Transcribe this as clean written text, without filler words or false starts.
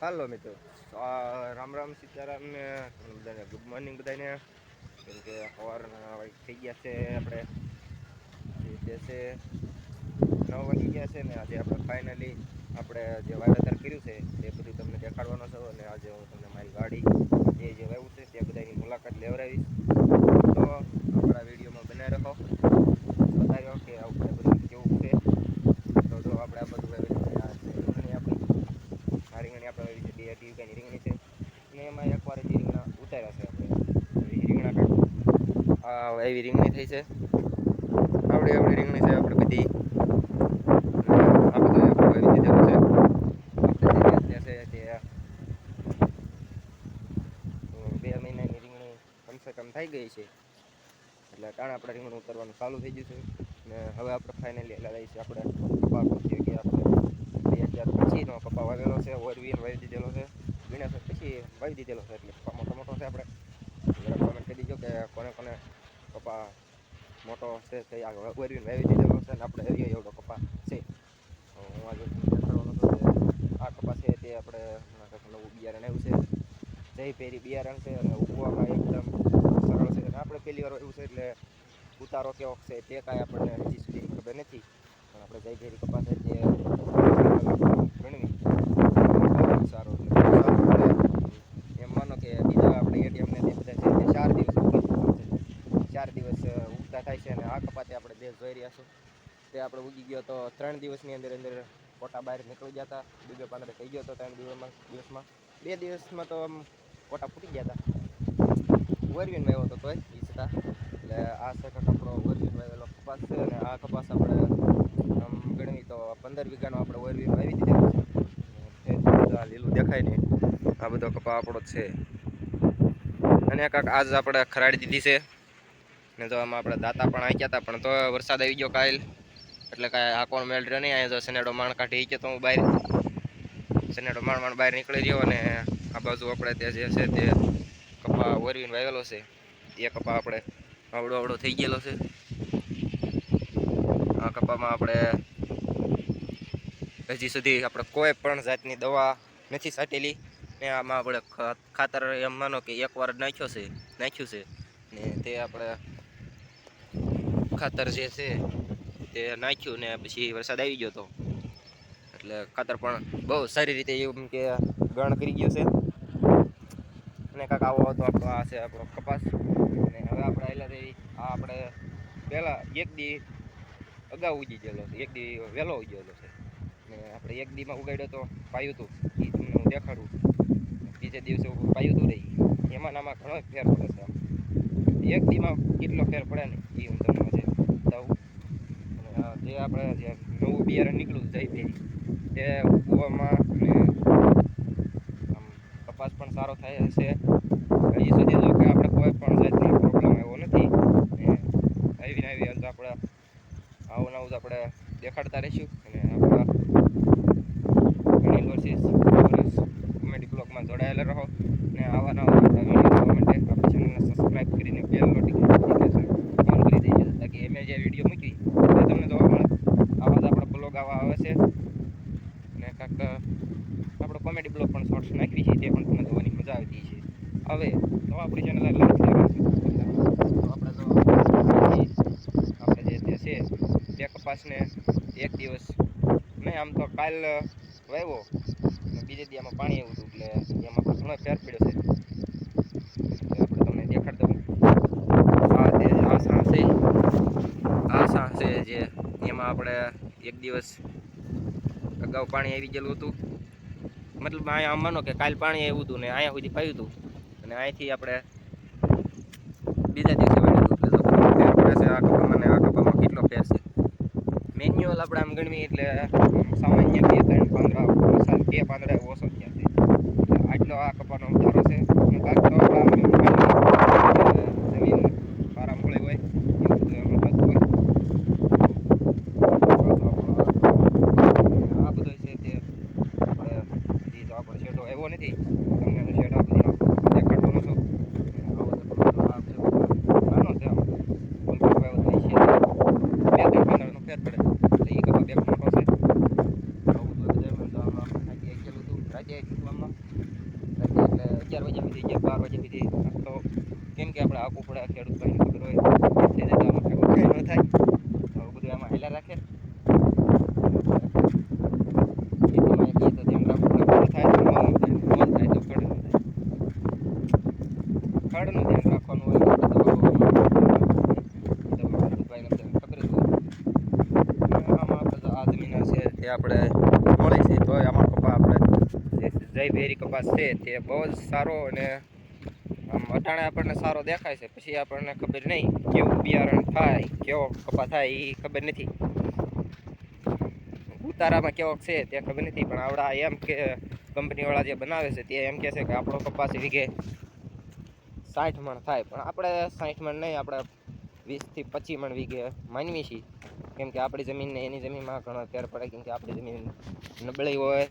હાલો મિત્રો, રામ રામ સીતારામ ને બધાને ગુડ મોર્નિંગ બધાને. કેમ કે સવારના થઈ ગયા છે, આપણે જે છે 9 વાગી ગયા છે ને આજે આપણે ફાઇનલી આપણે જે વાવેતર કર્યું છે એ બધું તમને દેખાડવાનો છે. અને આજે હું તમને મારી ગાડી જે વાવ્યું છે તે બધાની મુલાકાત લેવડાવીશ. તો આપણા વિડીયોમાં બનાવી રાખો, બતાવ્યો કે આવું બધું કેવું છે. તો જો આપણે આ બધું રીંગણી આપણી આ રીંગણી આપણે એવી છે 2 રીંગણી છે ને એમાં એકવાર રીંગણા ઉતાર્યા છે આપણે રીંગણા એવી રીંગણી થઈ છે. આવડી આવડી રીંગણી છે આપણે બધી. આ બધું આપણે વાવી દીધેલું છે. આપણે જે છે તે 2 મહિનાની રીંગણી કમસે કમ થઈ ગઈ છે. એટલે ટાણા આપણે રીંગણું ઉતરવાનું ચાલુ થઈ ગયું છે. ને હવે આપણે ફાઇનલી એટલે છે આપણે કપા ગોતીએ કે આપણે 2000 પછીનો કપા વાવેલો છે. ઓરવીને વાવી દીધેલો છે, વિનાશક પછી વાવી દીધેલો છે. એટલે કપા મોટો મોટો છે. આપણે જરા કોમેન્ટ કરી દીજો કે કોને કોને કપા મોટો છે તે ઓરવીને વાવી દીધેલો છે અને આપણે એરિયો એવડો કપા છે. હું આજે દેખાડવાનો છું કે આ કપા છે તે આપણે નવું બિયારણ આવ્યું છે. જય પેરી બિયારણ છે અને ઉગવામાં એકદમ સરળ છે. અને આપણે પહેલી વાર એવું છે એટલે ઉતારો કેવો છે તે કાંઈ આપણને હજી સુધી ખબર નથી. પણ આપણે જય પેરી કપા છે તે ગણવી બહુ સારો એટલે બહુ સારું. આપણે એમ માનો કે બીજા આપણે એટીએમને તે બધા છે તે 4 દિવસ ઉગી છે. 4 દિવસ ઉગતા થાય છે અને આ કપાતે આપણે દેશ જોઈ રહ્યા છો તે આપણે ઉગી ગયો તો 3 દિવસની અંદર અંદર કોટા બહાર નીકળી જતા. બીજો પાંદડે થઈ ગયો હતો 3 દિવસમાં 2 દિવસમાં તો આમ કોટા ફૂટી ગયા હતા. ઓરવીને વાવ્યો હતો તોય ઈચ્છતા. એટલે આ છે કે આપણો ઓરવીને વાવેલો કપાસ છે. અને આ કપાસ આપણે આમ ગણવી તો 15 વીઘાનો આપણે ઓરવીને વાવી દીધેલો છે. લીલું દેખાય ને આ બધો કપા આપણો છે. અને કાંક આજ આપણે ખરાડી દીધી છે ને તો આમાં આપણે દાતા પણ આવી ગયા હતા. પણ તો વરસાદ આવી ગયો કાલ એટલે કાંઈ હાંકવાનો મેળ રહ્યો નહીં. અહીંયા તો સનેડો માણ કાઢી ગયો તો હું બહાર સનેડો માણ બહાર નીકળી રહ્યો. અને આ બાજુ આપણે તે જે છે તે કપા ઓરવીને વાવેલો છે એ કપા આપણે આવડો આવડો થઈ ગયેલો છે. આ કપામાં આપણે હજી સુધી આપણે કોઈ પણ જાતની દવા નથી છાંટેલી ને આમાં આપણે ખાતર એમ માનો કે એકવાર નાખ્યું છે ને તે આપણે ખાતર જે છે તે નાખ્યું ને પછી વરસાદ આવી ગયો હતો એટલે ખાતર પણ બહુ સારી રીતે એવું કે ગણ કરી ગયું છે. અને કાંક આવો હતો આપણો આ છે આપણો કપાસ. અને હવે આપણે આવેલા થઈ આ આપણે પહેલાં એક દી અગાઉ ઉગી ગયેલો છે, એક દી વહેલો ઉગી ગયેલો છે. ને આપણે એક દીમાં ઉગાડ્યો તો પાયું હતું એ તમને હું દેખાડું. બીજે દિવસે પાયું હતું રહી એમાં આમાં ઘણો ફેર પડે છે. એક દીમાં કેટલો ફેર પડે ને એ હું તમને આજે બતાવું. અને જે આપણે જે નવું બિયારણ નીકળ્યું જય પેરી તે ઉગવામાં અને આમ કપાસ પણ સારો થાય છે. હજી સુધી જો કે આપણે કોઈ પણ જાતનો પ્રોબ્લેમ આવ્યો નથી. ને આવી ને આવી આપણે આવું નવું આપણે દેખાડતા રહીશું. અને આપણા ઘણી વર્ષ કોમેડી બ્લોગમાં જોડાયેલા રહો. ને આવા નવા આપણા વિડીયો જોવા માટે આપણી ચેનલને સબસ્ક્રાઈબ કરીને બેલ નોટિફિકેશન ઓન કરી દેજો તાકી અમે જે વિડીયો મૂકી તે તમને જોવા મળે. આવા જ આપણા બ્લોગ આવા આવે છે. ને કાંક આપણો કોમેડી બ્લોગ પણ શોર્ટ્સ નાખવી છે તે પણ તમને જોવાની મજા આવતી છે. હવે તો આપણી ચેનલ લાઈક કરવાની છે. તો આપણે જો આપણે જે તે છે તે કપાસને એક દિવસ નહીં આમ તો કાલ વાવ્યો અને બીજે દી આમાં પાણી આવ્યું હતું એટલે એમાં પણ ઘણો ફેર પડ્યો છે. એટલે આપણે તમને દેખાડી દઉં. આ સાં છે જે એમાં આપણે એક દિવસ અગાઉ પાણી આવી ગયેલું હતું. મતલબ અહીંયા આમ માનો કે કાલ પાણી આવ્યું હતું ને અહીંયા સુધી પાયું હતું અને અહીંથી આપણે બીજા દિવસે વાળ્યું હતું. એટલે તો ફેર પડે છે આ કપામાં ને આ કપામાં કેટલો ફેર છે. મેન્યુઅલ આપણે આમ ગણવી એટલે સામાન્ય 2-3 પાંદડા ઓછા 2 પાંદડા ઓછો થયા છે. એટલે આટલો આ કપાનો ઉતારો છે. અને કાંક તો જમીન પારા મળી હોય એવું બધું એમાં થતું હોય. આ બધો છે તે આપણે હજી તો આપણો શેડો આવ્યો નથી. તમને શેડા બધી દેખાડવાનો છું. આવો તો નાનો છે આમ બલકુલ આવ્યો થાય છે 2-3 પાંદડાનો ફેર પડે એટલે એ કપા બેક મોટો છે. આવું બધું રાતે વાગ્યા શીખવામાં એટલે 11 વાગ્યા સુધી 12 વાગ્યા સુધી તો કેમ કે આપણે આખું પડે ખેડૂત ભાઈને ખબર હોય એટલે જ આમાં કંઈ ન થાય તો બધું આમાં હેલા રાખે ખેતીમાં કહીએ તો ધ્યાન રાખવું પડે થાય તો મોલ થાય તો ખડ ન થાય ખડનું ધ્યાન રાખવાનું હોય ભાઈને ખબર જ હોય આમાં આપણે આ જમીન છે તે આપણે મળી છે તો આમાં કપા આપણે જે જય ભેરી કપાસ છે તે બહુ જ સારો અને આમ અટાણે આપણને સારો દેખાય છે પછી આપણને ખબર નહીં કેવું બિયારણ થાય કેવો કપા થાય એ ખબર નથી ઉતારામાં કેવો છે તે ખબર નથી પણ આવડા એમ કે કંપનીવાળા જે બનાવે છે તે એમ કહે છે કે આપણો કપાસ વીઘે 60 મણ થાય પણ આપણે 60 મણ નહીં આપણે 20 થી 25 મણ વીઘે માનવી છીએ કેમ કે આપણી જમીનને એની જમીનમાં ઘણો ફેર પડે કેમ કે આપણી જમીન નબળી હોય